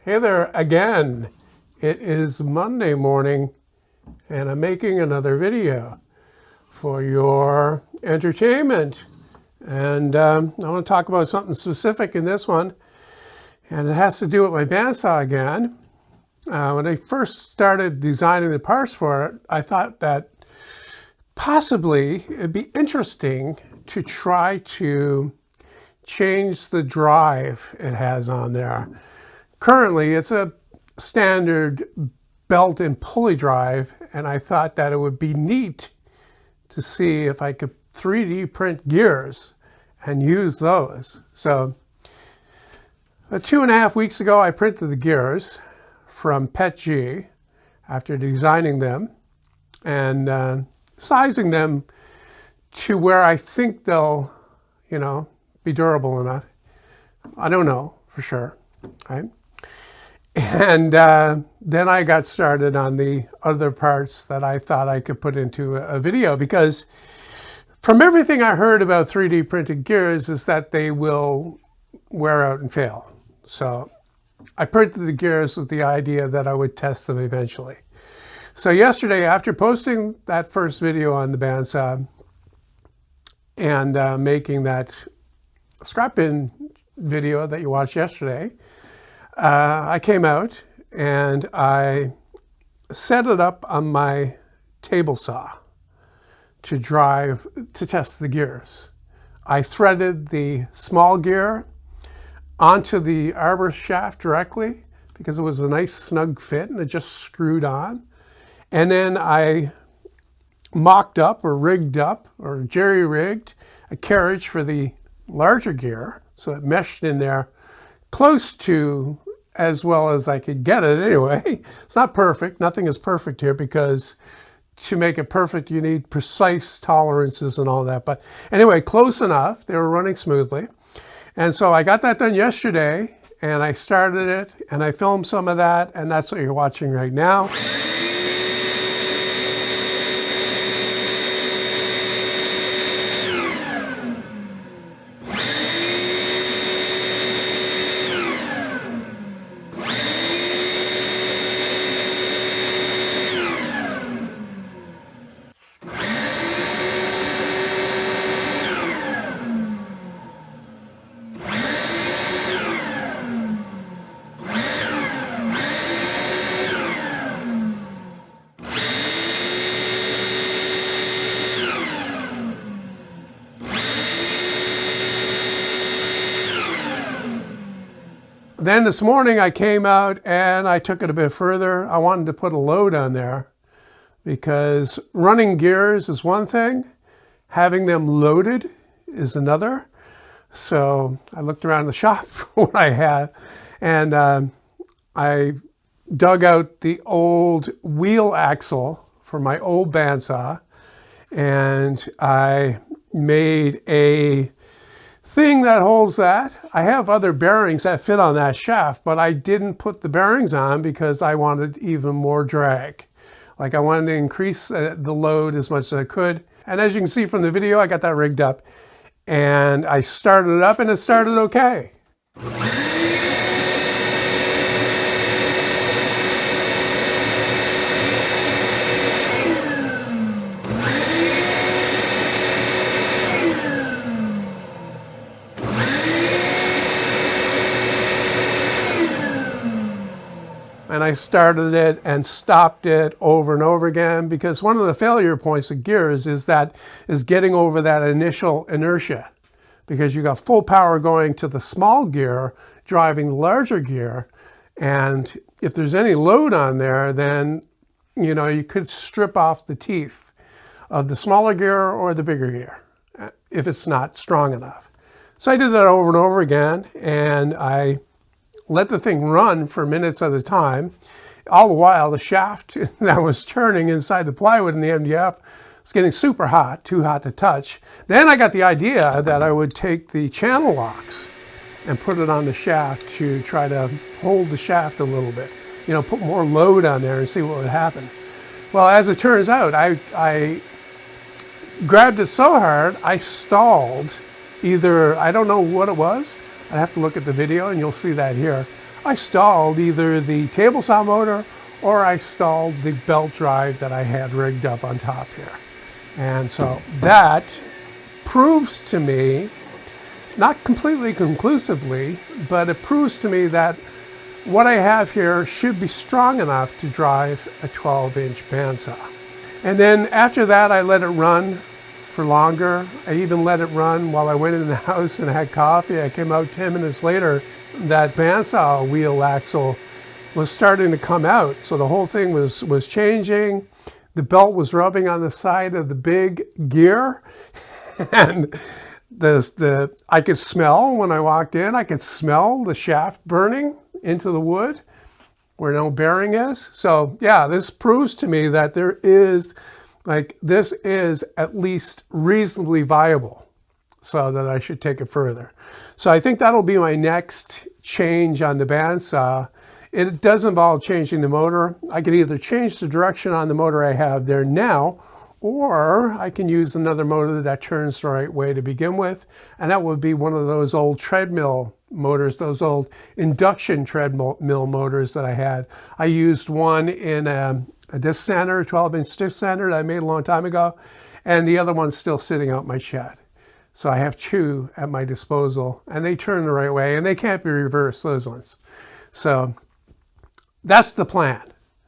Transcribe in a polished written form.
Hey there again. It is Monday morning and I'm making another video for your entertainment. And I want to talk about something specific in this one, and it has to do with my bandsaw again. When I first started designing the parts for it, I thought that possibly it'd be interesting to try to change the drive it has on there. Currently, it's a standard belt and pulley drive, and I thought that it would be neat to see if I could 3D print gears and use those. So 2.5 weeks ago, I printed the gears from PETG after designing them and sizing them to where I think they'll, be durable enough. I don't know for sure, right? And then I got started on the other parts that I thought I could put into a video, because from everything I heard about 3D printed gears is that they will wear out and fail. So I printed the gears with the idea that I would test them eventually. So yesterday, after posting that first video on the bandsaw and making that scrap bin video that you watched yesterday, I came out and I set it up on my table saw to test the gears. I threaded the small gear onto the arbor shaft directly because it was a nice snug fit and it just screwed on. And then I mocked up or rigged up or jerry-rigged a carriage for the larger gear, so it meshed in there close to as well as I could get it anyway. It's not perfect. Nothing is perfect here, because to make it perfect, you need precise tolerances and all that. But anyway, close enough. They were running smoothly. And so I got that done yesterday, and I started it, and I filmed some of that, and that's what you're watching right now. Then this morning I came out and I took it a bit further. I wanted to put a load on there, because running gears is one thing, having them loaded is another. So I looked around the shop for what I had, and I dug out the old wheel axle for my old bandsaw, and I made a thing that holds that. I have other bearings that fit on that shaft, but I didn't put the bearings on because I wanted even more drag. Like, I wanted to increase the load as much as I could. And as you can see from the video, I got that rigged up and I started it up, and it started okay. And I started it and stopped it over and over again, because one of the failure points of gears is getting over that initial inertia, because you got full power going to the small gear driving the larger gear, and if there's any load on there, then you could strip off the teeth of the smaller gear or the bigger gear if it's not strong enough. So I did that over and over again, and I let the thing run for minutes at a time. All the while, the shaft that was turning inside the plywood in the MDF was getting super hot, too hot to touch. Then I got the idea that I would take the channel locks and put it on the shaft to try to hold the shaft a little bit. Put more load on there and see what would happen. Well, as it turns out, I grabbed it so hard, I stalled. Either, I don't know what it was, I have to look at the video and you'll see that here. I stalled either the table saw motor or I stalled the belt drive that I had rigged up on top here. And so that proves to me, not completely conclusively, but it proves to me that what I have here should be strong enough to drive a 12-inch bandsaw. And then after that, I let it run for longer. I even let it run while I went in the house and had coffee. I came out 10 minutes later, that bandsaw wheel axle was starting to come out. So the whole thing was changing. The belt was rubbing on the side of the big gear. And I could smell when I walked in, I could smell the shaft burning into the wood where no bearing is. So yeah, this proves to me that this is at least reasonably viable, so that I should take it further. So I think that'll be my next change on the bandsaw. It does involve changing the motor. I can either change the direction on the motor I have there now, or I can use another motor that turns the right way to begin with. And that would be one of those old treadmill motors, those old induction treadmill motors that I had. I used one in a disc sander, 12-inch disc sander that I made a long time ago, and the other one's still sitting out my shed. So I have two at my disposal, and they turn the right way, and they can't be reversed, those ones. So that's the plan.